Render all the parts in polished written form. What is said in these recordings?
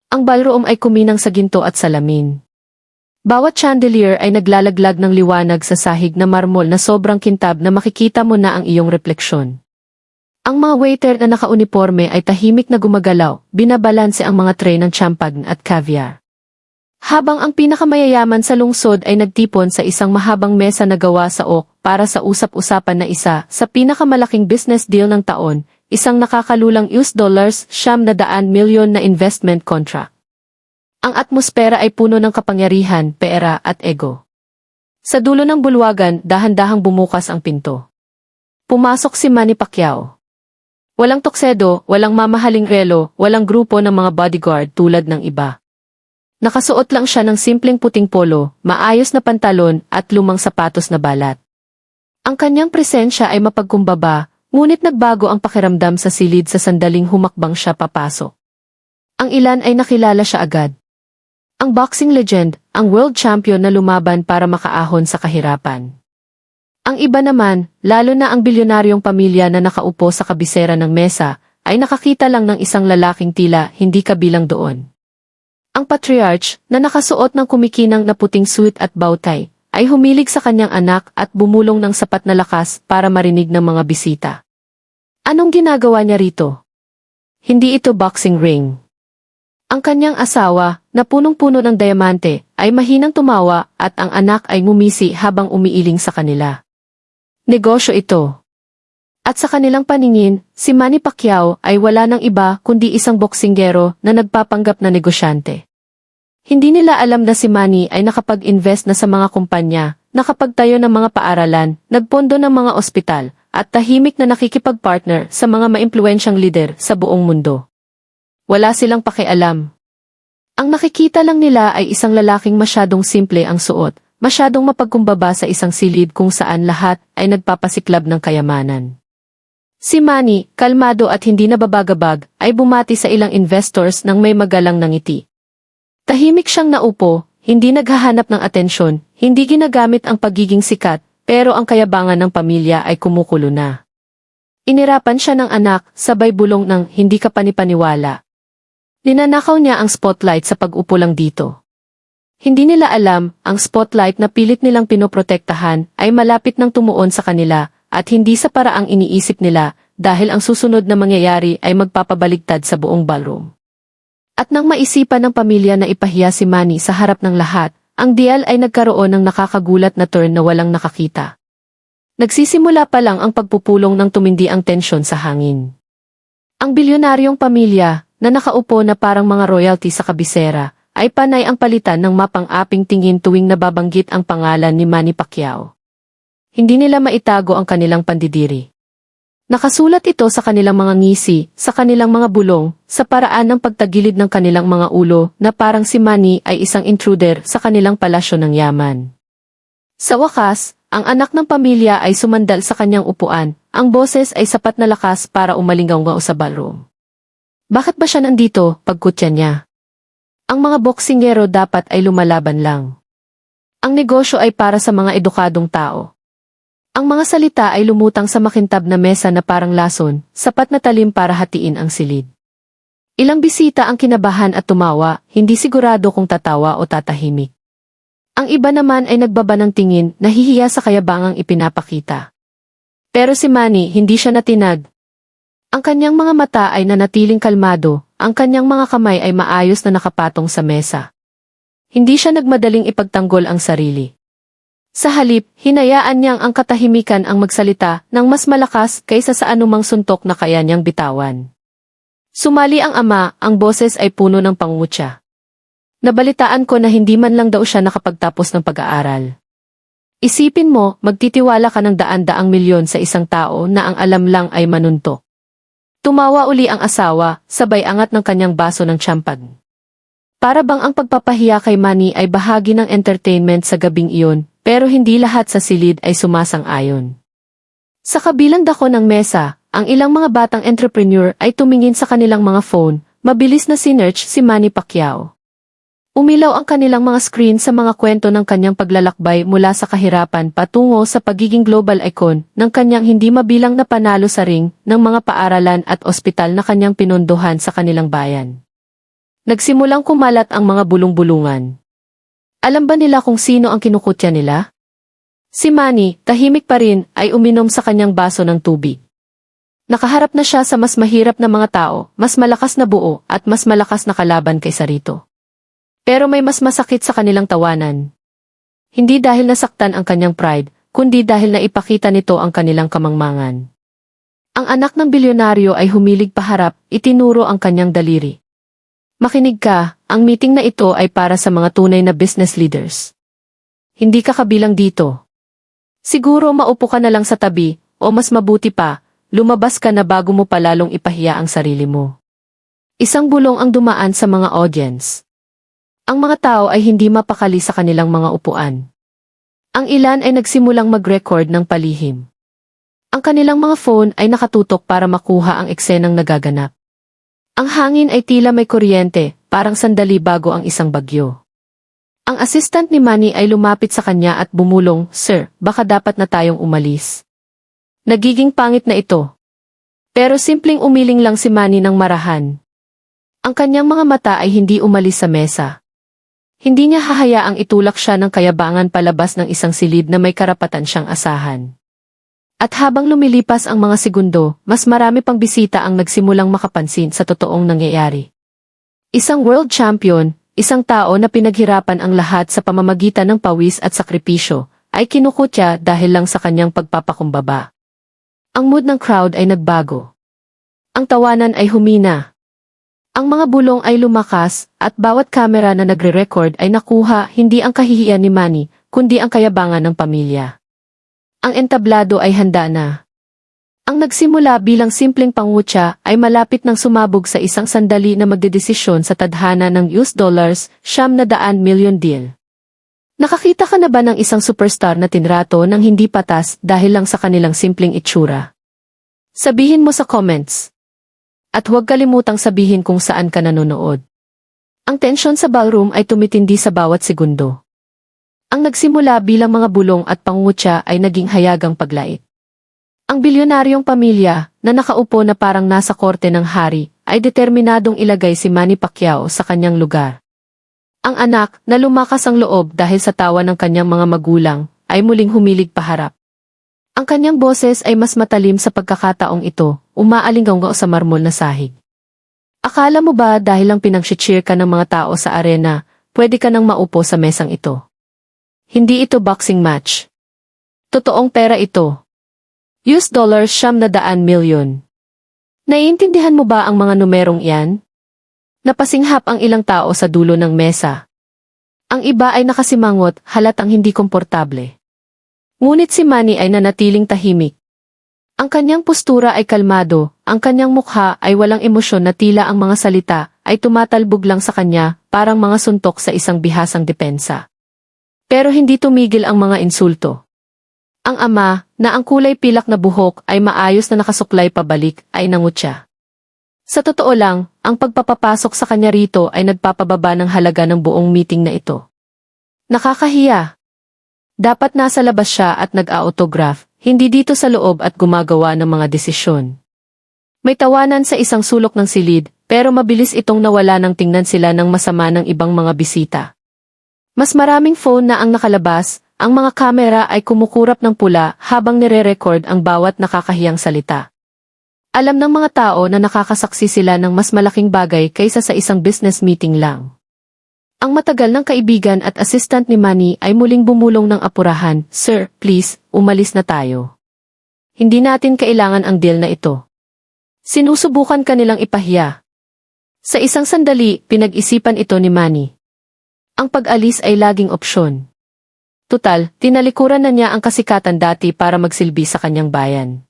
Ang ballroom ay kuminang sa ginto at salamin. Bawat chandelier ay naglalaglag ng liwanag sa sahig na marmol na sobrang kintab na makikita mo na ang iyong refleksyon. Ang mga waiter na nakauniporme ay tahimik na gumagalaw, binabalanse ang mga tray ng champagne at caviar. Habang ang pinakamayayaman sa lungsod ay nagtipon sa isang mahabang mesa na gawa sa oak para sa usap-usapan na isa sa pinakamalaking business deal ng taon, isang nakakalulang $900 milyon na investment contract. Ang atmosfera ay puno ng kapangyarihan, pera at ego. Sa dulo ng bulwagan, dahan-dahang bumukas ang pinto. Pumasok si Manny Pacquiao. Walang tuksedo, walang mamahaling relo, walang grupo ng mga bodyguard tulad ng iba. Nakasuot lang siya ng simpleng puting polo, maayos na pantalon at lumang sapatos na balat. Ang kanyang presensya ay mapagkumbaba, ngunit nagbago ang pakiramdam sa silid sa sandaling humakbang siya papasok. Ang ilan ay nakilala siya agad. Ang boxing legend, ang world champion na lumaban para makaahon sa kahirapan. Ang iba naman, lalo na ang bilyonaryong pamilya na nakaupo sa kabisera ng mesa, ay nakakita lang ng isang lalaking tila hindi kabilang doon. Ang patriarch, na nakasuot ng kumikinang na puting suit at bowtie, ay humilig sa kanyang anak at bumulong ng sapat na lakas para marinig ng mga bisita. Anong ginagawa niya rito? Hindi ito boxing ring. Ang kanyang asawa, na punong-puno ng diamante, ay mahinang tumawa at ang anak ay ngumisi habang umiiling sa kanila. Negosyo ito. At sa kanilang paningin, si Manny Pacquiao ay wala ng iba kundi isang boksinggero na nagpapanggap na negosyante. Hindi nila alam na si Manny ay nakapag-invest na sa mga kumpanya, nakapagtayo ng mga paaralan, nagpondo ng mga ospital, at tahimik na nakikipag-partner sa mga maimpluwensyang lider sa buong mundo. Wala silang pakialam. Ang nakikita lang nila ay isang lalaking masyadong simple ang suot, masyadong mapagkumbaba sa isang silid kung saan lahat ay nagpapasiklab ng kayamanan. Si Manny, kalmado at hindi nababagabag, ay bumati sa ilang investors nang may magalang na ngiti. Tahimik siyang naupo, hindi naghahanap ng atensyon, hindi ginagamit ang pagiging sikat, pero ang kayabangan ng pamilya ay kumukulo na. Inirapan siya ng anak, sabay bulong ng hindi ka panipaniwala. Ninanakaw niya ang spotlight sa pag-upo lang dito. Hindi nila alam, ang spotlight na pilit nilang pinoprotektahan ay malapit nang tumuon sa kanila at hindi sa paraang iniisip nila dahil ang susunod na mangyayari ay magpapabaligtad sa buong ballroom. At nang maisipan ng pamilya na ipahiya si Manny sa harap ng lahat, ang deal ay nagkaroon ng nakakagulat na turn na walang nakakita. Nagsisimula pa lang ang pagpupulong nang tumindi ang tensyon sa hangin. Ang bilyonaryong pamilya, na nakaupo na parang mga royalty sa kabisera, ay panay ang palitan ng mapang-aping tingin tuwing nababanggit ang pangalan ni Manny Pacquiao. Hindi nila maitago ang kanilang pandidiri. Nakasulat ito sa kanilang mga ngisi, sa kanilang mga bulong, sa paraan ng pagtagilid ng kanilang mga ulo na parang si Manny ay isang intruder sa kanilang palasyo ng yaman. Sa wakas, ang anak ng pamilya ay sumandal sa kanyang upuan, ang boses ay sapat na lakas para umalingaw sa ballroom. Bakit ba siya nandito, pagkutya niya? Ang mga boksingero dapat ay lumalaban lang. Ang negosyo ay para sa mga edukadong tao. Ang mga salita ay lumutang sa makintab na mesa na parang lason, sapat na talim para hatiin ang silid. Ilang bisita ang kinabahan at tumawa, hindi sigurado kung tatawa o tatahimik. Ang iba naman ay nagbaba ng tingin, nahihiya sa kayabangang ipinapakita. Pero si Manny, hindi siya natinag. Ang kanyang mga mata ay nanatiling kalmado, ang kanyang mga kamay ay maayos na nakapatong sa mesa. Hindi siya nagmadaling ipagtanggol ang sarili. Sa halip, hinayaan niyang ang katahimikan ang magsalita ng mas malakas kaysa sa anumang suntok na kaya niyang bitawan. Sumali ang ama, ang boses ay puno ng pangungutya. Nabalitaan ko na hindi man lang daw siya nakapagtapos ng pag-aaral. Isipin mo, magtitiwala ka ng daan-daang milyon sa isang tao na ang alam lang ay manuntok. Tumawa uli ang asawa, sabay angat ng kanyang baso ng champagne. Para bang ang pagpapahiya kay Manny ay bahagi ng entertainment sa gabing iyon, pero hindi lahat sa silid ay sumasang-ayon. Sa kabilang dako ng mesa, ang ilang mga batang entrepreneur ay tumingin sa kanilang mga phone, mabilis na sinearch si Manny Pacquiao. Umilaw ang kanilang mga screen sa mga kwento ng kanyang paglalakbay mula sa kahirapan patungo sa pagiging global icon ng kanyang hindi mabilang na panalo sa ring ng mga paaralan at ospital na kanyang pinondohan sa kanilang bayan. Nagsimulang kumalat ang mga bulong-bulungan. Alam ba nila kung sino ang kinukutya nila? Si Manny, tahimik pa rin, ay uminom sa kanyang baso ng tubig. Nakaharap na siya sa mas mahirap na mga tao, mas malakas na buo, at mas malakas na kalaban kaysa rito. Pero may mas masakit sa kanilang tawanan. Hindi dahil nasaktan ang kanyang pride, kundi dahil naipakita nito ang kanilang kamangmangan. Ang anak ng bilyonaryo ay humilig paharap, itinuro ang kanyang daliri. Makinig ka, ang meeting na ito ay para sa mga tunay na business leaders. Hindi ka kabilang dito. Siguro maupo ka na lang sa tabi, o mas mabuti pa, lumabas ka na bago mo palalong ipahiya ang sarili mo. Isang bulong ang dumaan sa mga audience. Ang mga tao ay hindi mapakali sa kanilang mga upuan. Ang ilan ay nagsimulang mag-record ng palihim. Ang kanilang mga phone ay nakatutok para makuha ang eksenang nagaganap. Ang hangin ay tila may kuryente, parang sandali bago ang isang bagyo. Ang assistant ni Manny ay lumapit sa kanya at bumulong, "Sir, baka dapat na tayong umalis. Nagiging pangit na ito." Pero simpleng umiling lang si Manny ng marahan. Ang kanyang mga mata ay hindi umalis sa mesa. Hindi niya hahayaang itulak siya ng kayabangan palabas ng isang silid na may karapatan siyang asahan. At habang lumilipas ang mga segundo, mas marami pang bisita ang nagsimulang makapansin sa totoong nangyayari. Isang world champion, isang tao na pinaghirapan ang lahat sa pamamagitan ng pawis at sakripisyo, ay kinukutya dahil lang sa kanyang pagpapakumbaba. Ang mood ng crowd ay nagbago. Ang tawanan ay humina. Ang mga bulong ay lumakas, at bawat kamera na nagre-record ay nakuha hindi ang kahihiyan ni Manny, kundi ang kayabangan ng pamilya. Ang entablado ay handa na. Ang nagsimula bilang simpleng pangutya ay malapit nang sumabog sa isang sandali na magdedesisyon sa tadhana ng $900 million deal. Nakakita ka na ba ng isang superstar na tinrato ng hindi patas dahil lang sa kanilang simpleng itsura? Sabihin mo sa comments. At huwag kalimutang sabihin kung saan ka nanonood. Ang tensyon sa ballroom ay tumitindi sa bawat segundo. Ang nagsimula bilang mga bulong at pangutya ay naging hayagang paglait. Ang bilyonaryong pamilya, na nakaupo na parang nasa korte ng hari, ay determinadong ilagay si Manny Pacquiao sa kanyang lugar. Ang anak, na lumakas ang loob dahil sa tawa ng kanyang mga magulang, ay muling humilig paharap. Ang kanyang boses ay mas matalim sa pagkakataong ito, umaalingaw sa marmol na sahig. Akala mo ba dahil lang pinang-cheer ka ng mga tao sa arena, pwede ka nang maupo sa mesang ito? Hindi ito boxing match. Totoong pera ito. $900 million. Naiintindihan mo ba ang mga numerong iyan? Napasinghap ang ilang tao sa dulo ng mesa. Ang iba ay nakasimangot, halatang hindi komportable. Ngunit si Manny ay nanatiling tahimik. Ang kanyang postura ay kalmado, ang kanyang mukha ay walang emosyon na tila ang mga salita ay tumatalbog lang sa kanya, parang mga suntok sa isang bihasang depensa. Pero hindi tumigil ang mga insulto. Ang ama, na ang kulay pilak na buhok ay maayos na nakasuklay pabalik, ay nangutya. Sa totoo lang, ang pagpapapasok sa kanya rito ay nagpapababa ng halaga ng buong meeting na ito. Nakakahiya. Dapat nasa labas siya at nag-autograph, hindi dito sa loob at gumagawa ng mga desisyon. May tawanan sa isang sulok ng silid, pero mabilis itong nawala nang tingnan sila ng masama ng ibang mga bisita. Mas maraming phone na ang nakalabas, ang mga kamera ay kumukurap ng pula habang nire-record ang bawat nakakahiyang salita. Alam ng mga tao na nakakasaksi sila ng mas malaking bagay kaysa sa isang business meeting lang. Ang matagal ng kaibigan at assistant ni Manny ay muling bumulong ng apurahan, "Sir, please, umalis na tayo. Hindi natin kailangan ang deal na ito." Sinusubukan kanilang ipahiya. Sa isang sandali, pinag-isipan ito ni Manny. Ang pag-alis ay laging opsyon. Tutal, tinalikuran na niya ang kasikatan dati para magsilbi sa kanyang bayan.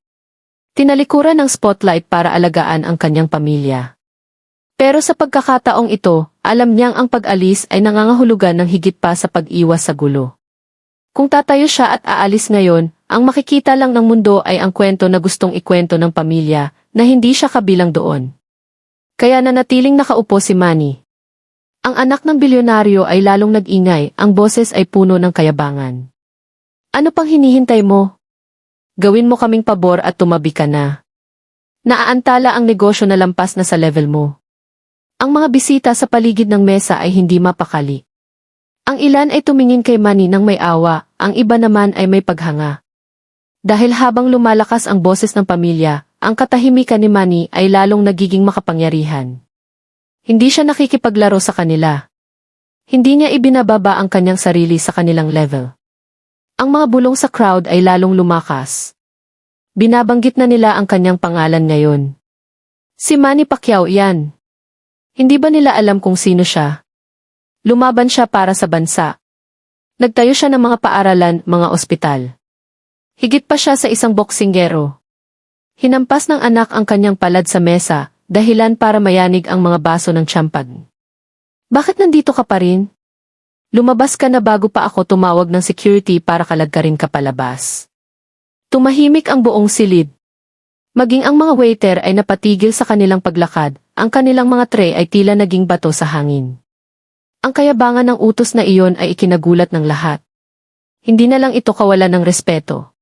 Tinalikuran ng spotlight para alagaan ang kanyang pamilya. Pero sa pagkakataong ito, alam niyang ang pag-alis ay nangangahulugan ng higit pa sa pag-iwas sa gulo. Kung tatayo siya at aalis ngayon, ang makikita lang ng mundo ay ang kwento na gustong ikwento ng pamilya, na hindi siya kabilang doon. Kaya nanatiling nakaupo si Manny. Ang anak ng bilyonaryo ay lalong nag-ingay, ang boses ay puno ng kayabangan. "Ano pang hinihintay mo? Gawin mo kaming pabor at tumabi ka na. Naaantala ang negosyo na lampas na sa level mo." Ang mga bisita sa paligid ng mesa ay hindi mapakali. Ang ilan ay tumingin kay Manny ng may awa, ang iba naman ay may paghanga. Dahil habang lumalakas ang boses ng pamilya, ang katahimikan ni Manny ay lalong nagiging makapangyarihan. Hindi siya nakikipaglaro sa kanila. Hindi niya ibinababa ang kanyang sarili sa kanilang level. Ang mga bulong sa crowd ay lalong lumakas. Binabanggit na nila ang kanyang pangalan ngayon. Si Manny Pacquiao yan. Hindi ba nila alam kung sino siya? Lumaban siya para sa bansa. Nagtayo siya ng mga paaralan, mga ospital. Higit pa siya sa isang boksinggero. Hinampas ng anak ang kanyang palad sa mesa, dahilan para mayanig ang mga baso ng tsampag. Bakit nandito ka pa rin? Lumabas ka na bago pa ako tumawag ng security para kalagkarin ka palabas. Tumahimik ang buong silid. Maging ang mga waiter ay napatigil sa kanilang paglakad, ang kanilang mga tray ay tila naging bato sa hangin. Ang kayabangan ng utos na iyon ay ikinagulat ng lahat. Hindi na lang ito kawalan ng respeto.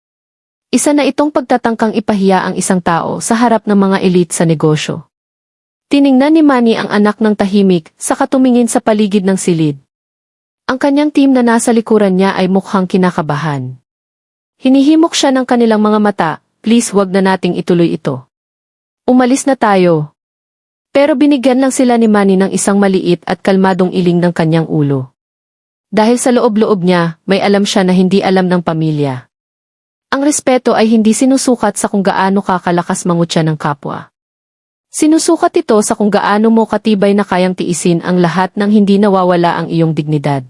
Isa na itong pagtatangkang ipahiya ang isang tao sa harap ng mga elite sa negosyo. Tiningnan ni Manny ang anak ng tahimik, saka tumingin sa paligid ng silid. Ang kanyang team na nasa likuran niya ay mukhang kinakabahan. Hinihimok siya ng kanilang mga mata, please wag na nating ituloy ito. Umalis na tayo. Pero binigyan lang sila ni Manny ng isang maliit at kalmadong iling ng kanyang ulo. Dahil sa loob-loob niya, may alam siya na hindi alam ng pamilya. Ang respeto ay hindi sinusukat sa kung gaano kakalakas mangutya ng kapwa. Sinusukat ito sa kung gaano mo katibay na kayang tiisin ang lahat ng hindi nawawala ang iyong dignidad.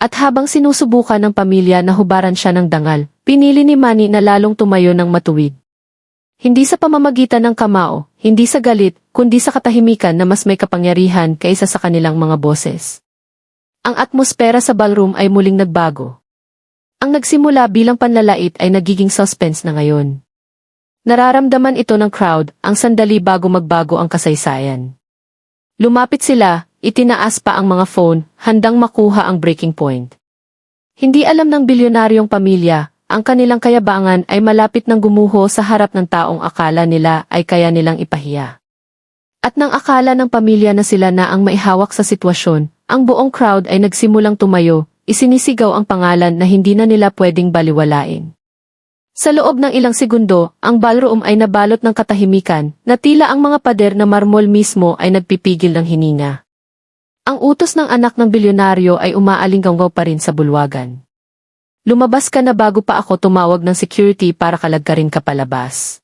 At habang sinusubukan ng pamilya na hubaran siya ng dangal, pinili ni Manny na lalong tumayo ng matuwid. Hindi sa pamamagitan ng kamao, hindi sa galit, kundi sa katahimikan na mas may kapangyarihan kaysa sa kanilang mga boses. Ang atmosfera sa ballroom ay muling nagbago. Ang nagsimula bilang panlalait ay nagiging suspense na ngayon. Nararamdaman ito ng crowd, ang sandali bago magbago ang kasaysayan. Lumapit sila, itinaas pa ang mga phone, handang makuha ang breaking point. Hindi alam ng bilyonaryong pamilya, ang kanilang kayabangan ay malapit nang gumuho sa harap ng taong akala nila ay kaya nilang ipahiya. At nang akala ng pamilya na sila na ang maihawak sa sitwasyon, ang buong crowd ay nagsimulang tumayo, isinisigaw ang pangalan na hindi na nila pwedeng baliwalain. Sa loob ng ilang segundo, ang ballroom ay nabalot ng katahimikan, na tila ang mga pader na marmol mismo ay nagpipigil ng hininga. Ang utos ng anak ng bilyonaryo ay umaalinggaw pa rin sa bulwagan. Lumabas ka na bago pa ako tumawag ng security para kalagkarin ka palabas.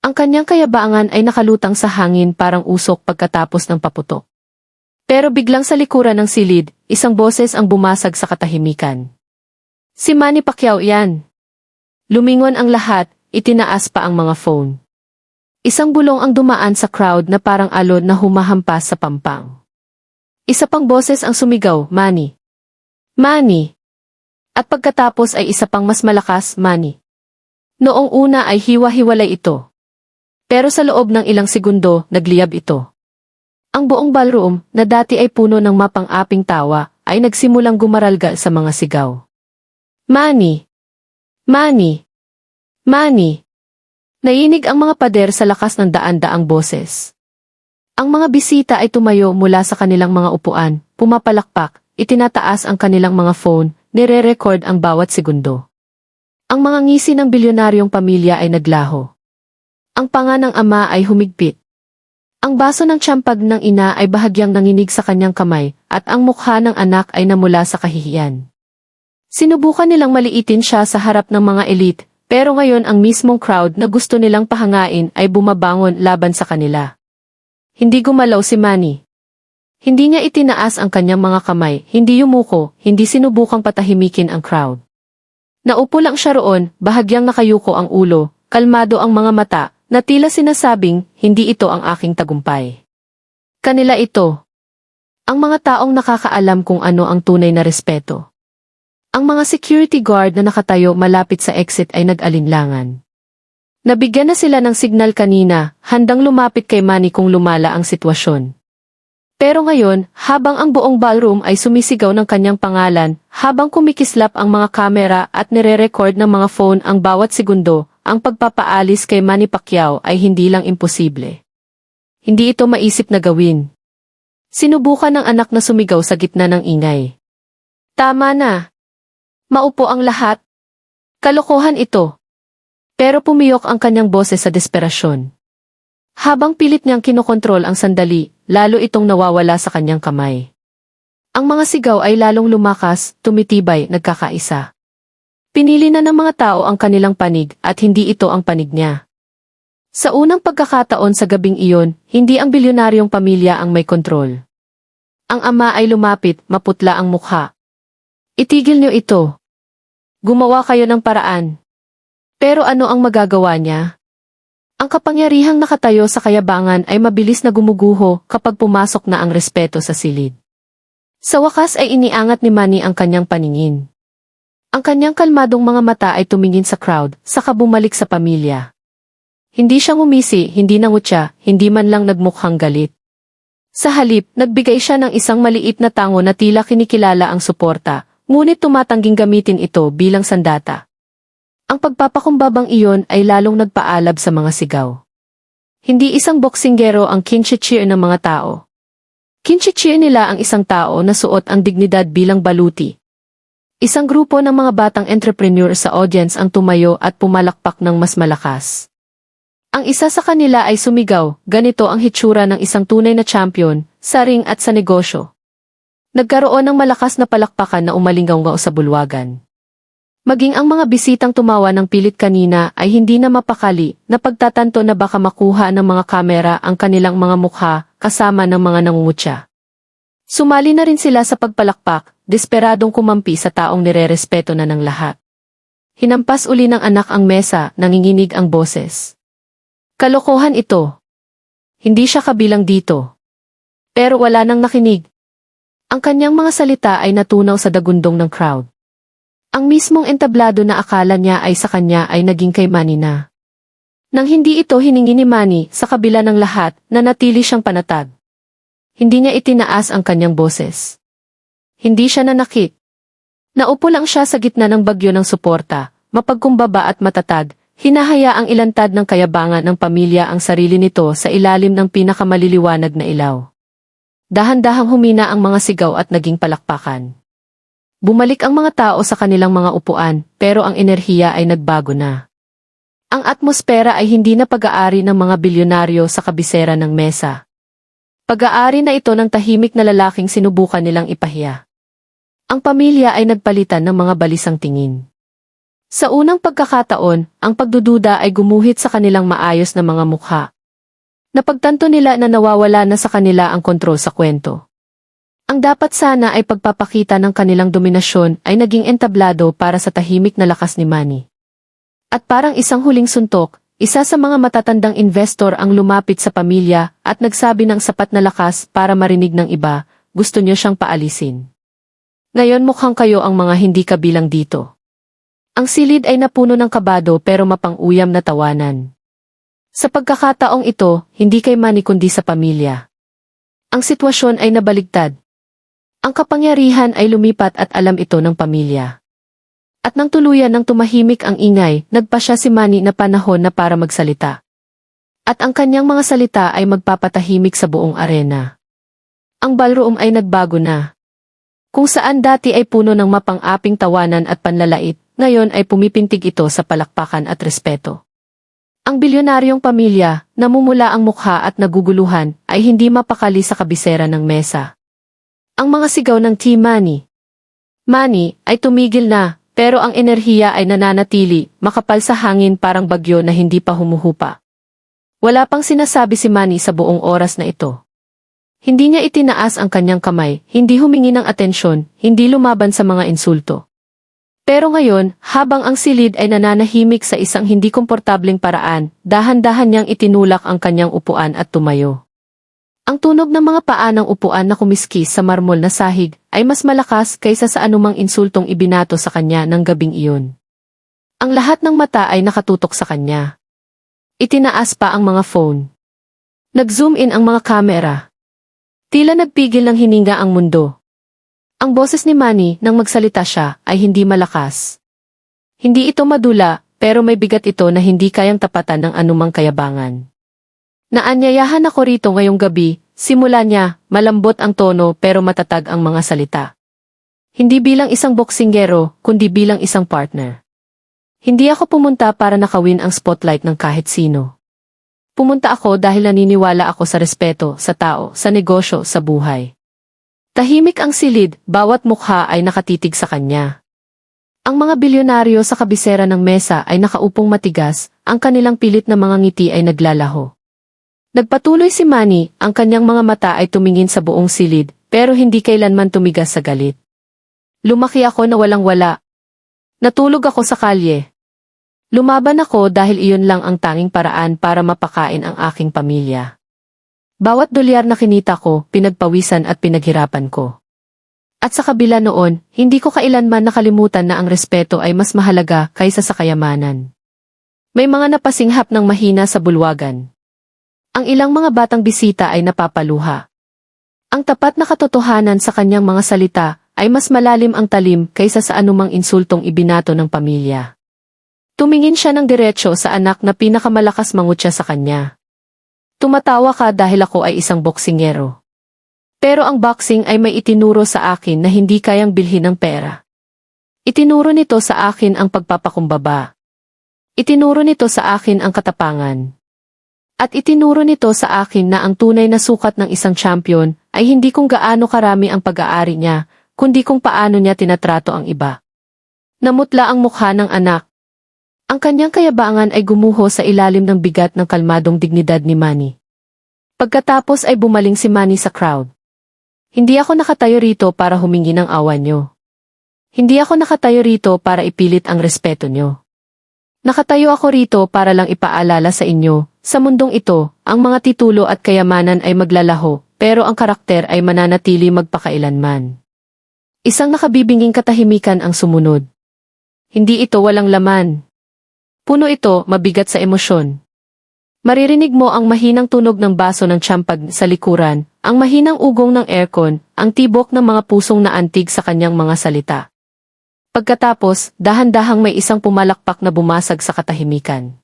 Ang kanyang kayabangan ay nakalutang sa hangin parang usok pagkatapos ng paputok. Pero biglang sa likuran ng silid, isang boses ang bumasag sa katahimikan. Si Manny Pacquiao yan. Lumingon ang lahat, itinaas pa ang mga phone. Isang bulong ang dumaan sa crowd na parang alon na humahampas sa pampang. Isa pang boses ang sumigaw, Manny. Manny. At pagkatapos ay isa pang mas malakas, Manny. Noong una ay hiwa-hiwalay ito. Pero sa loob ng ilang segundo, nagliyab ito. Ang buong ballroom, na dati ay puno ng mapang-aping tawa, ay nagsimulang gumaralga sa mga sigaw. Manny! Manny! Manny! Nainig ang mga pader sa lakas ng daan-daang boses. Ang mga bisita ay tumayo mula sa kanilang mga upuan, pumapalakpak, itinataas ang kanilang mga phone, nire-record ang bawat segundo. Ang mga ngisi ng bilyonaryong pamilya ay naglaho. Ang panga ng ama ay humigpit. Ang baso ng tsampag ng ina ay bahagyang nanginig sa kanyang kamay, at ang mukha ng anak ay namula sa kahihiyan. Sinubukan nilang maliitin siya sa harap ng mga elite, pero ngayon ang mismong crowd na gusto nilang pahangain ay bumabangon laban sa kanila. Hindi gumalaw si Manny. Hindi niya itinaas ang kanyang mga kamay, hindi yumuko, hindi sinubukang patahimikin ang crowd. Naupo lang siya roon, bahagyang nakayuko ang ulo, kalmado ang mga mata, na tila sinasabing, hindi ito ang aking tagumpay. Kanila ito. Ang mga taong nakakaalam kung ano ang tunay na respeto. Ang mga security guard na nakatayo malapit sa exit ay nag-alinlangan. Nabigyan na sila ng signal kanina, handang lumapit kay Manny kung lumala ang sitwasyon. Pero ngayon, habang ang buong ballroom ay sumisigaw ng kanyang pangalan, habang kumikislap ang mga kamera at nire-record ng mga phone ang bawat segundo, ang pagpapaalis kay Manny Pacquiao ay hindi lang imposible. Hindi ito maisip na gawin. Sinubukan ng anak na sumigaw sa gitna ng ingay. Tama na. Maupo ang lahat. Kalokohan ito. Pero pumiyok ang kanyang boses sa desperasyon. Habang pilit niyang kinokontrol ang sandali, lalo itong nawawala sa kanyang kamay. Ang mga sigaw ay lalong lumakas, tumitibay, nagkakaisa. Pinili na ng mga tao ang kanilang panig at hindi ito ang panig niya. Sa unang pagkakataon sa gabing iyon, hindi ang bilyonaryong pamilya ang may kontrol. Ang ama ay lumapit, maputla ang mukha. Itigil niyo ito. Gumawa kayo ng paraan. Pero ano ang magagawa niya? Ang kapangyarihang nakatayo sa kayabangan ay mabilis na gumuguho kapag pumasok na ang respeto sa silid. Sa wakas ay iniangat ni Manny ang kanyang paningin. Ang kanyang kalmadong mga mata ay tumingin sa crowd, saka bumalik sa pamilya. Hindi siya ngumisi, hindi nangutya, hindi man lang nagmukhang galit. Sa halip, nagbigay siya ng isang maliit na tango na tila kinikilala ang suporta, ngunit tumatangging gamitin ito bilang sandata. Ang pagpapakumbabang iyon ay lalong nagpaalab sa mga sigaw. Hindi isang boksinggero ang kinche-cheer ng mga tao. Kinche-cheer nila ang isang tao na suot ang dignidad bilang baluti. Isang grupo ng mga batang entrepreneur sa audience ang tumayo at pumalakpak ng mas malakas. Ang isa sa kanila ay sumigaw, ganito ang hitsura ng isang tunay na champion, sa ring at sa negosyo. Nagkaroon ng malakas na palakpakan na umalinggaw sa bulwagan. Maging ang mga bisitang tumawa ng pilit kanina ay hindi na mapakali na pagtatanto na baka makuha ng mga kamera ang kanilang mga mukha kasama ng mga nangungutya. Sumali na rin sila sa pagpalakpak, desperadong kumampi sa taong nirerespeto na ng lahat. Hinampas uli ng anak ang mesa, nanginginig ang boses. Kalokohan ito. Hindi siya kabilang dito. Pero wala nang nakinig. Ang kanyang mga salita ay natunaw sa dagundong ng crowd. Ang mismong entablado na akala niya ay sa kanya ay naging kay Manny na. Nang hindi ito hiningi ni Manny, sa kabila ng lahat, nanatili siyang panatag. Hindi niya itinaas ang kanyang boses. Hindi siya nanakit. Naupo lang siya sa gitna ng bagyo ng suporta, mapagkumbaba at matatag. Hinahayaang ilantad ng kayabangan ng pamilya ang sarili nito sa ilalim ng pinakamaliliwanag na ilaw. Dahan-dahang humina ang mga sigaw at naging palakpakan. Bumalik ang mga tao sa kanilang mga upuan, pero ang enerhiya ay nagbago na. Ang atmosfera ay hindi na pag-aari ng mga bilyonaryo sa kabisera ng mesa. Pag-aari na ito ng tahimik na lalaking sinubukan nilang ipahiya. Ang pamilya ay nagpalitan ng mga balisang tingin. Sa unang pagkakataon, ang pagdududa ay gumuhit sa kanilang maayos na mga mukha. Napagtanto nila na nawawala na sa kanila ang kontrol sa kwento. Ang dapat sana ay pagpapakita ng kanilang dominasyon ay naging entablado para sa tahimik na lakas ni Manny. At parang isang huling suntok, isa sa mga matatandang investor ang lumapit sa pamilya at nagsabi ng sapat na lakas para marinig ng iba, gusto niyo siyang paalisin. Ngayon mukhang kayo ang mga hindi kabilang dito. Ang silid ay napuno ng kabado pero mapang-uyam na tawanan. Sa pagkakataong ito, hindi kay Manny kundi sa pamilya. Ang sitwasyon ay nabaligtad. Ang kapangyarihan ay lumipat at alam ito ng pamilya. At nang tuluyan ng tumahimik ang ingay, nagpasya si Manny na panahon na para magsalita. At ang kanyang mga salita ay magpapatahimik sa buong arena. Ang ballroom ay nagbago na. Kung saan dati ay puno ng mapang-aping tawanan at panlalait, ngayon ay pumipintig ito sa palakpakan at respeto. Ang bilyonaryong pamilya, namumula ang mukha at naguguluhan, ay hindi mapakali sa kabisera ng mesa. Ang mga sigaw ng Team Manny. Manny ay tumigil na, pero ang enerhiya ay nananatili, makapal sa hangin parang bagyo na hindi pa humuhupa. Wala pang sinasabi si Manny sa buong oras na ito. Hindi niya itinaas ang kanyang kamay, hindi humingi ng atensyon, hindi lumaban sa mga insulto. Pero ngayon, habang ang silid ay nananahimik sa isang hindi komportableng paraan, dahan-dahan niyang itinulak ang kanyang upuan at tumayo. Ang tunog ng mga paa ng upuan na kumiskis sa marmol na sahig ay mas malakas kaysa sa anumang insultong ibinato sa kanya ng gabing iyon. Ang lahat ng mata ay nakatutok sa kanya. Itinaas pa ang mga phone. Nag-zoom in ang mga kamera. Tila nagpigil ng hininga ang mundo. Ang boses ni Manny nang magsalita siya ay hindi malakas. Hindi ito madula, pero may bigat ito na hindi kayang tapatan ng anumang kayabangan. Naanyayahan ako rito ngayong gabi, simula niya, malambot ang tono pero matatag ang mga salita. Hindi bilang isang boksingero, kundi bilang isang partner. Hindi ako pumunta para nakawin ang spotlight ng kahit sino. Pumunta ako dahil naniniwala ako sa respeto, sa tao, sa negosyo, sa buhay. Tahimik ang silid, bawat mukha ay nakatitig sa kanya. Ang mga bilyonaryo sa kabisera ng mesa ay nakaupong matigas, ang kanilang pilit na mga ngiti ay naglalaho. Nagpatuloy si Manny, ang kanyang mga mata ay tumingin sa buong silid, pero hindi kailanman tumigas sa galit. Lumaki ako na walang-wala. Natulog ako sa kalye. Lumaban ako dahil iyon lang ang tanging paraan para mapakain ang aking pamilya. Bawat dolyar na kinita ko, pinagpawisan at pinaghirapan ko. At sa kabila noon, hindi ko kailanman nakalimutan na ang respeto ay mas mahalaga kaysa sa kayamanan. May mga napasinghap ng mahina sa bulwagan. Ang ilang mga batang bisita ay napapaluha. Ang tapat na katotohanan sa kanyang mga salita ay mas malalim ang talim kaysa sa anumang insultong ibinato ng pamilya. Tumingin siya ng diretso sa anak na pinakamalakas mangutya sa kanya. Tumatawa ka dahil ako ay isang boksingero. Pero ang boxing ay may itinuro sa akin na hindi kayang bilhin ng pera. Itinuro nito sa akin ang pagpapakumbaba. Itinuro nito sa akin ang katapangan. At itinuro nito sa akin na ang tunay na sukat ng isang champion ay hindi kung gaano karami ang pag-aari niya, kundi kung paano niya tinatrato ang iba. Namutla ang mukha ng anak. Ang kanyang kayabangan ay gumuho sa ilalim ng bigat ng kalmadong dignidad ni Manny. Pagkatapos ay bumaling si Manny sa crowd. Hindi ako nakatayo rito para humingi ng awa nyo. Hindi ako nakatayo rito para ipilit ang respeto nyo. Nakatayo ako rito para lang ipaalala sa inyo, sa mundong ito, ang mga titulo at kayamanan ay maglalaho, pero ang karakter ay mananatili magpakailanman. Isang nakabibinging katahimikan ang sumunod. Hindi ito walang laman. Puno ito, mabigat sa emosyon. Maririnig mo ang mahinang tunog ng baso ng tsampag sa likuran, ang mahinang ugong ng aircon, ang tibok ng mga pusong naantig sa kanyang mga salita. Pagkatapos, dahan-dahang may isang pumalakpak na bumasag sa katahimikan.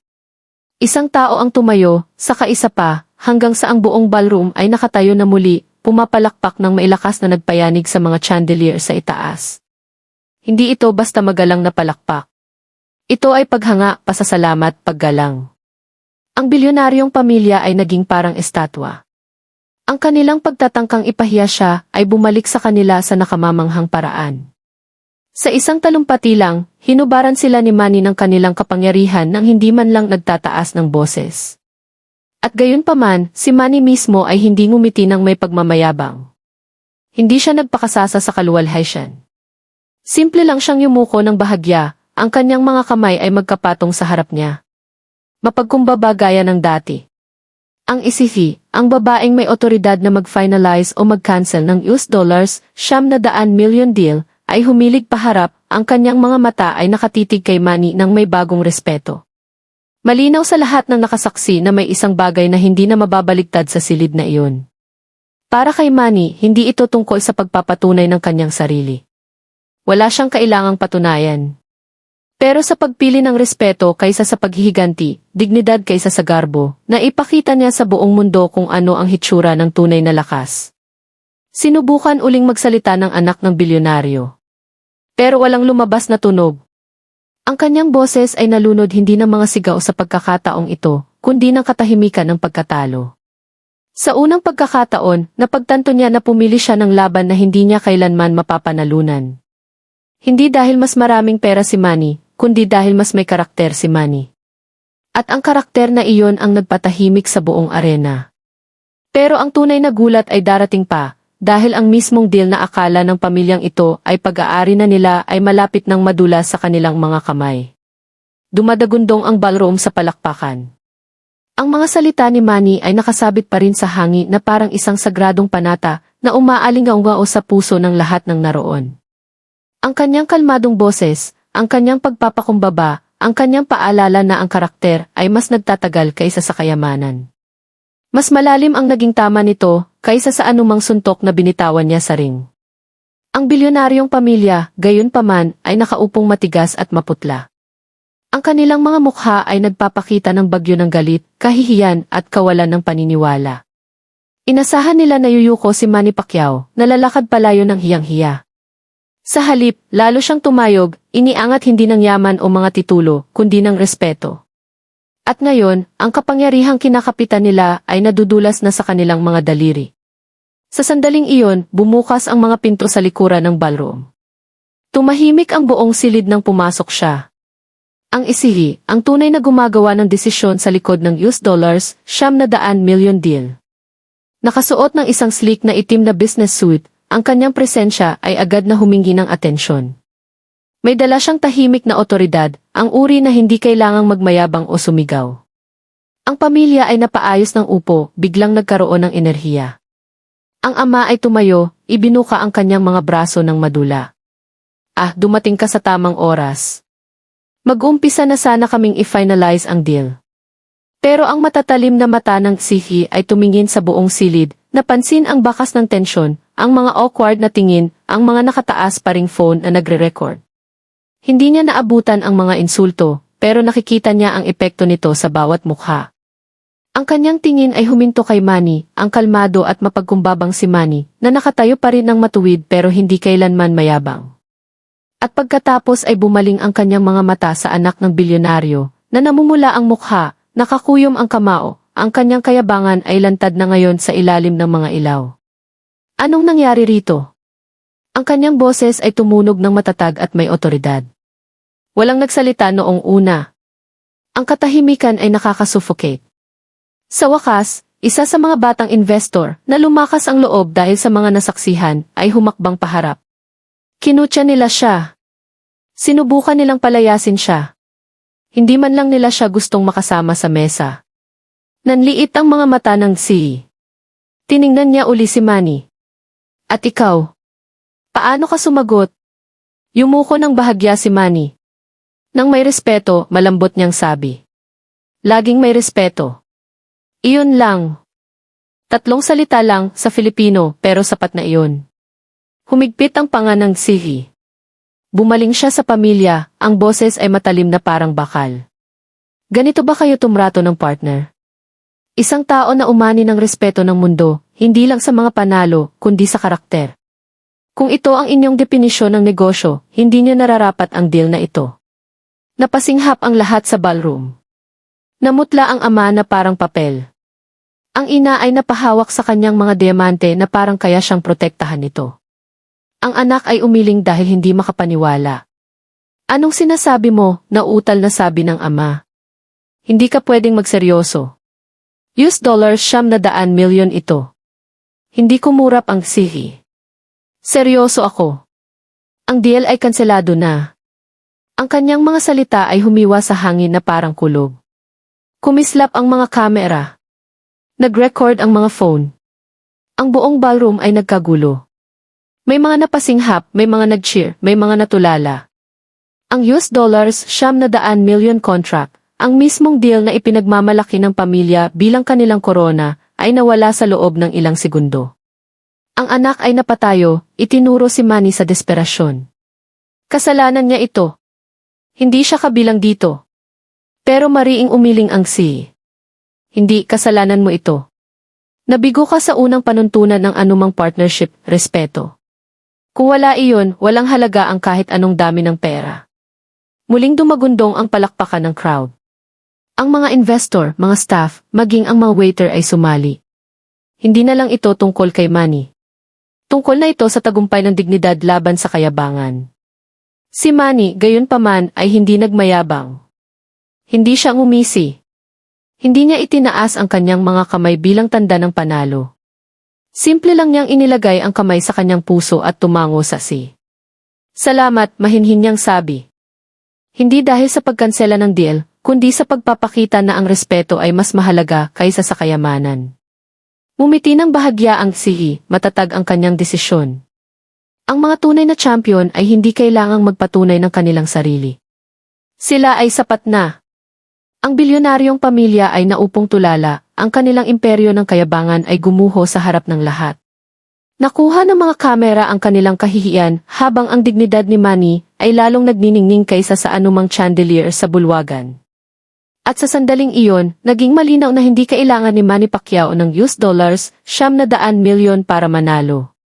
Isang tao ang tumayo, saka isa pa, hanggang sa ang buong ballroom ay nakatayo na muli, pumapalakpak ng mailakas na nagpayanig sa mga chandelier sa itaas. Hindi ito basta magalang na palakpak. Ito ay paghanga, pasasalamat, paggalang. Ang bilyonaryong pamilya ay naging parang estatwa. Ang kanilang pagtatangkang ipahiya siya ay bumalik sa kanila sa nakamamanghang paraan. Sa isang talumpati lang, hinubaran sila ni Manny ng kanilang kapangyarihan nang hindi man lang nagtataas ng boses. At gayunpaman, si Manny mismo ay hindi ngumiti ng may pagmamayabang. Hindi siya nagpakasasa sa kaluwalhatian. Simple lang siyang yumuko ng bahagya, ang kanyang mga kamay ay magkapatong sa harap niya. Mapagkumbaba gaya ng dati. Ang isifi, ang babaeng may otoridad na mag-finalize o mag-cancel ng $900 million deal, ay humilig paharap, ang kanyang mga mata ay nakatitig kay Manny ng may bagong respeto. Malinaw sa lahat ng nakasaksi na may isang bagay na hindi na mababaligtad sa silid na iyon. Para kay Manny, hindi ito tungkol sa pagpapatunay ng kanyang sarili. Wala siyang kailangang patunayan. Pero sa pagpili ng respeto kaysa sa paghihiganti, dignidad kaysa sa garbo, naipakita niya sa buong mundo kung ano ang hitsura ng tunay na lakas. Sinubukan uling magsalita ng anak ng bilyonaryo. Pero walang lumabas na tunog. Ang kanyang boses ay nalunod hindi ng mga sigaw sa pagkakataong ito, kundi ng katahimikan ng pagkatalo. Sa unang pagkakataon, napagtanto niya na pumili siya ng laban na hindi niya kailanman mapapanalunan. Hindi dahil mas maraming pera si Manny, kundi dahil mas may karakter si Manny. At ang karakter na iyon ang nagpatahimik sa buong arena. Pero ang tunay na gulat ay darating pa, dahil ang mismong deal na akala ng pamilyang ito ay pag-aari na nila ay malapit ng madula sa kanilang mga kamay. Dumadagundong ang ballroom sa palakpakan. Ang mga salita ni Manny ay nakasabit pa rin sa hangi na parang isang sagradong panata na umaalingaw sa puso ng lahat ng naroon. Ang kanyang kalmadong boses, ang kanyang pagpapakumbaba, ang kanyang paalala na ang karakter ay mas nagtatagal kaysa sa kayamanan. Mas malalim ang naging tama nito kaysa sa anumang suntok na binitawan niya sa ring. Ang bilyonaryong pamilya, gayunpaman, ay nakaupong matigas at maputla. Ang kanilang mga mukha ay nagpapakita ng bagyo ng galit, kahihiyan at kawalan ng paniniwala. Inasahan nila na yuyuko si Manny Pacquiao, nalalakad palayo ng hiyang-hiya. Sa halip, lalo siyang tumayog, iniangat hindi ng yaman o mga titulo, kundi ng respeto. At ngayon, ang kapangyarihang kinakapitan nila ay nadudulas na sa kanilang mga daliri. Sa sandaling iyon, bumukas ang mga pinto sa likuran ng ballroom. Tumahimik ang buong silid nang pumasok siya. Ang isihi, ang tunay na gumagawa ng desisyon sa likod ng $900 million deal. Nakasuot ng isang sleek na itim na business suit, ang kanyang presensya ay agad na humingi ng atensyon. May dala siyang tahimik na otoridad, ang uri na hindi kailangang magmayabang o sumigaw. Ang pamilya ay napaayos ng upo, biglang nagkaroon ng enerhiya. Ang ama ay tumayo, ibinuka ang kanyang mga braso ng madula. Dumating ka sa tamang oras. Mag-umpisa na sana kaming i-finalize ang deal. Pero ang matatalim na mata ng sihi ay tumingin sa buong silid, napansin ang bakas ng tensyon, ang mga awkward na tingin, ang mga nakataas pa ring phone na nagre-record. Hindi niya naabutan ang mga insulto, pero nakikita niya ang epekto nito sa bawat mukha. Ang kanyang tingin ay huminto kay Manny, ang kalmado at mapagkumbabang si Manny, na nakatayo pa rin ng matuwid pero hindi kailanman mayabang. At pagkatapos ay bumaling ang kanyang mga mata sa anak ng bilyonaryo, na namumula ang mukha, nakakuyom ang kamao, ang kanyang kayabangan ay lantad na ngayon sa ilalim ng mga ilaw. Anong nangyari rito? Ang kanyang boses ay tumunog ng matatag at may otoridad. Walang nagsalita noong una. Ang katahimikan ay nakakasuffocate. Sa wakas, isa sa mga batang investor na lumakas ang loob dahil sa mga nasaksihan ay humakbang paharap. Kinutya nila siya. Sinubukan nilang palayasin siya. Hindi man lang nila siya gustong makasama sa mesa. Nanliit ang mga mata ng si. Tiningnan niya uli si Manny. At ikaw? Paano ka sumagot? Yumuko ng bahagya si Manny. Nang may respeto, malambot niyang sabi. Laging may respeto. Iyon lang. 3 salita lang sa Filipino pero sapat na iyon. Humigpit ang panga ng sihi. Bumaling siya sa pamilya, ang boses ay matalim na parang bakal. Ganito ba kayo tumrato ng partner? Isang tao na umani ng respeto ng mundo, hindi lang sa mga panalo, kundi sa karakter. Kung ito ang inyong definisyon ng negosyo, hindi niyo nararapat ang deal na ito. Napasinghap ang lahat sa ballroom. Namutla ang ama na parang papel. Ang ina ay napahawak sa kanyang mga diamante na parang kaya siyang protektahan nito. Ang anak ay umiling dahil hindi makapaniwala. Anong sinasabi mo? Nauutal na sabi ng ama. Hindi ka pwedeng magseryoso. $900 million ito. Hindi kumurap ang sihi. Seryoso ako. Ang deal ay kanselado na. Ang kanyang mga salita ay humiwa sa hangin na parang kulog. Kumislap ang mga kamera. Nag-record ang mga phone. Ang buong ballroom ay nagkagulo. May mga napasinghap, may mga nag-cheer, may mga natulala. Ang $900 million contract, ang mismong deal na ipinagmamalaki ng pamilya bilang kanilang korona, ay nawala sa loob ng ilang segundo. Ang anak ay napatayo, itinuro si Manny sa desperasyon. Kasalanan niya ito. Hindi siya kabilang dito. Pero mariing umiling ang si. Hindi, kasalanan mo ito. Nabigo ka sa unang panuntunan ng anumang partnership, respeto. Kung wala iyon, walang halaga ang kahit anong dami ng pera. Muling dumagundong ang palakpakan ng crowd. Ang mga investor, mga staff, maging ang mga waiter ay sumali. Hindi na lang ito tungkol kay Manny. Tungkol na ito sa tagumpay ng dignidad laban sa kayabangan. Si Manny, gayunpaman, ay hindi nagmayabang. Hindi siya ngumisi. Hindi niya itinaas ang kanyang mga kamay bilang tanda ng panalo. Simple lang niyang inilagay ang kamay sa kanyang puso at tumango sa si. Salamat, mahinhin niyang sabi. Hindi dahil sa pagkansela ng deal, kundi sa pagpapakita na ang respeto ay mas mahalaga kaysa sa kayamanan. Ngumiti ng bahagya ang sihi, matatag ang kanyang desisyon. Ang mga tunay na champion ay hindi kailangang magpatunay ng kanilang sarili. Sila ay sapat na. Ang bilyonaryong pamilya ay naupong tulala, ang kanilang imperyo ng kayabangan ay gumuho sa harap ng lahat. Nakuha ng mga kamera ang kanilang kahihiyan habang ang dignidad ni Manny ay lalong nagniningning kaysa sa anumang chandelier sa bulwagan. At sa sandaling iyon, naging malinaw na hindi kailangan ni Manny Pacquiao ng $900 million para manalo.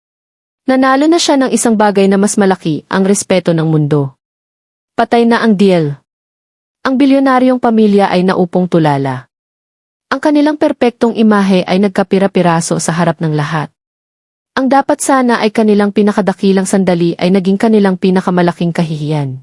Nanalo na siya ng isang bagay na mas malaki, ang respeto ng mundo. Patay na ang deal. Ang bilyonaryong pamilya ay naupong tulala. Ang kanilang perpektong imahe ay nagkapira-piraso sa harap ng lahat. Ang dapat sana ay kanilang pinakadakilang sandali ay naging kanilang pinakamalaking kahihiyan.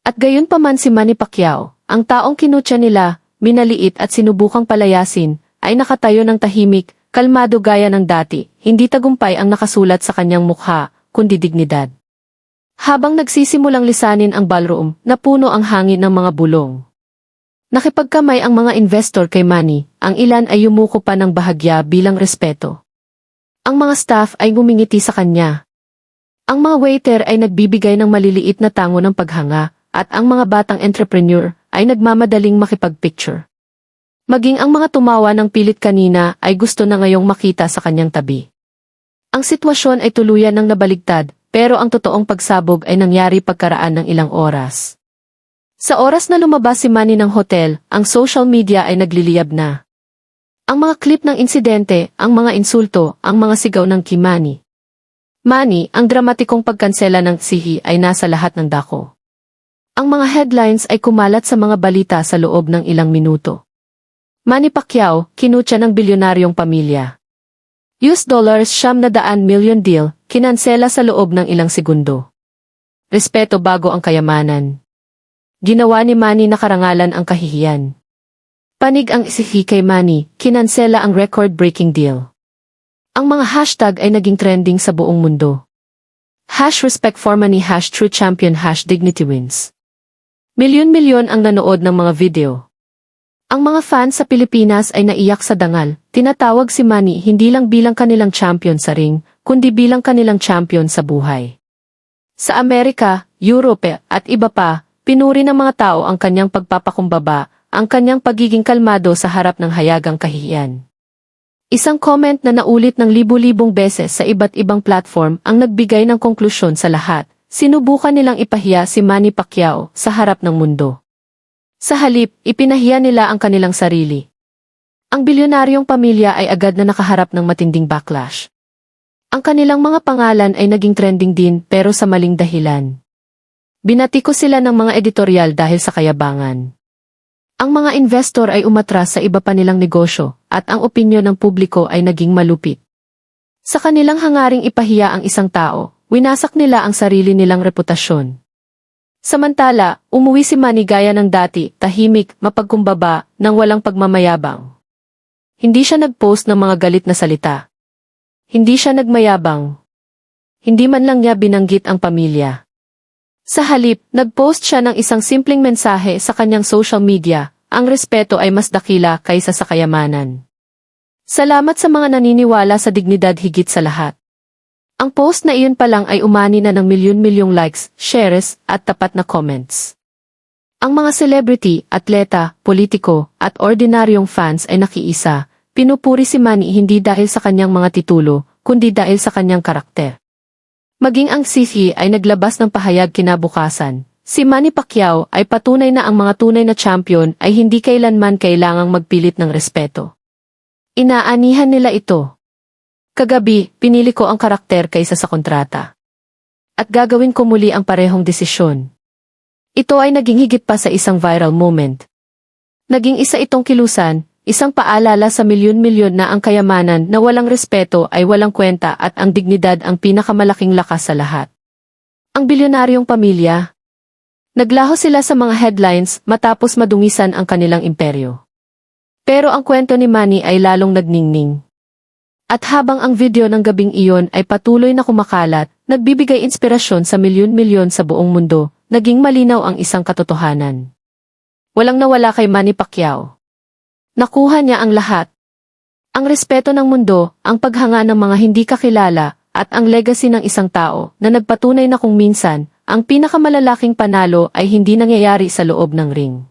At gayon pa man si Manny Pacquiao, ang taong kinutya nila, minaliit at sinubukang palayasin, ay nakatayo ng tahimik, kalmado gaya ng dati, hindi tagumpay ang nakasulat sa kanyang mukha, kundi dignidad. Habang nagsisimulang lisanin ang ballroom, napuno ang hangin ng mga bulong. Nakipagkamay ang mga investor kay Manny, ang ilan ay yumuko pa ng bahagya bilang respeto. Ang mga staff ay ngumingiti sa kanya. Ang mga waiter ay nagbibigay ng maliliit na tango ng paghanga, at ang mga batang entrepreneur ay nagmamadaling makipagpicture. Maging ang mga tumawa ng pilit kanina ay gusto na ngayong makita sa kanyang tabi. Ang sitwasyon ay tuluyan ng nabaligtad, pero ang totoong pagsabog ay nangyari pagkaraan ng ilang oras. Sa oras na lumabas si Manny ng hotel, ang social media ay nagliliyab na. Ang mga clip ng insidente, ang mga insulto, ang mga sigaw ng kay Manny. Manny, ang dramatikong pagkansela ng sihi ay nasa lahat ng dako. Ang mga headlines ay kumalat sa mga balita sa loob ng ilang minuto. Manny Pacquiao, kinutya ng bilyonaryong pamilya. $900 million deal, kinansela sa loob ng ilang segundo. Respeto bago ang kayamanan. Ginawa ni Manny na karangalan ang kahihiyan. Panig ang isihi kay Manny, kinansela ang record-breaking deal. Ang mga hashtag ay naging trending sa buong mundo. #respect for Manny, #true champion, #dignity wins. Milyon-milyon ang nanood ng mga video. Ang mga fans sa Pilipinas ay naiyak sa dangal, tinatawag si Manny hindi lang bilang kanilang champion sa ring, kundi bilang kanilang champion sa buhay. Sa Amerika, Europe at iba pa, pinuri ng mga tao ang kanyang pagpapakumbaba, ang kanyang pagiging kalmado sa harap ng hayagang kahihiyan. Isang comment na naulit ng libu-libong beses sa iba't ibang platform ang nagbigay ng konklusyon sa lahat. Sinubukan nilang ipahiya si Manny Pacquiao sa harap ng mundo. Sa halip, ipinahiya nila ang kanilang sarili. Ang bilyonaryong pamilya ay agad na nakaharap ng matinding backlash. Ang kanilang mga pangalan ay naging trending din pero sa maling dahilan. Binatiko sila ng mga editorial dahil sa kayabangan. Ang mga investor ay umatras sa iba pa nilang negosyo at ang opinyon ng publiko ay naging malupit. Sa kanilang hangaring ipahiya ang isang tao, winasak nila ang sarili nilang reputasyon. Samantala, umuwi si Manny gaya ng dati, tahimik, mapagkumbaba, nang walang pagmamayabang. Hindi siya nag-post ng mga galit na salita. Hindi siya nagmayabang. Hindi man lang niya binanggit ang pamilya. Sa halip, nag-post siya ng isang simpleng mensahe sa kanyang social media, ang respeto ay mas dakila kaysa sa kayamanan. Salamat sa mga naniniwala sa dignidad higit sa lahat. Ang post na iyon pa lang ay umani na ng milyon-milyong likes, shares, at tapat na comments. Ang mga celebrity, atleta, politiko, at ordinaryong fans ay nakiisa, pinupuri si Manny hindi dahil sa kanyang mga titulo, kundi dahil sa kanyang karakter. Maging ang CC ay naglabas ng pahayag kinabukasan. Si Manny Pacquiao ay patunay na ang mga tunay na champion ay hindi kailanman kailangang magpilit ng respeto. Inaanihan nila ito. Kagabi, pinili ko ang karakter kaysa sa kontrata. At gagawin ko muli ang parehong desisyon. Ito ay naging higit pa sa isang viral moment. Naging isa itong kilusan, isang paalala sa milyon-milyon na ang kayamanan na walang respeto ay walang kwenta at ang dignidad ang pinakamalaking lakas sa lahat. Ang bilyonaryong pamilya. Naglaho sila sa mga headlines matapos madungisan ang kanilang imperyo. Pero ang kwento ni Manny ay lalong nagningning. At habang ang video ng gabing iyon ay patuloy na kumakalat, nagbibigay inspirasyon sa milyon-milyon sa buong mundo, naging malinaw ang isang katotohanan. Walang nawala kay Manny Pacquiao. Nakuha niya ang lahat. Ang respeto ng mundo, ang paghanga ng mga hindi kakilala, at ang legacy ng isang tao na nagpatunay na kung minsan, ang pinakamalalaking panalo ay hindi nangyayari sa loob ng ring.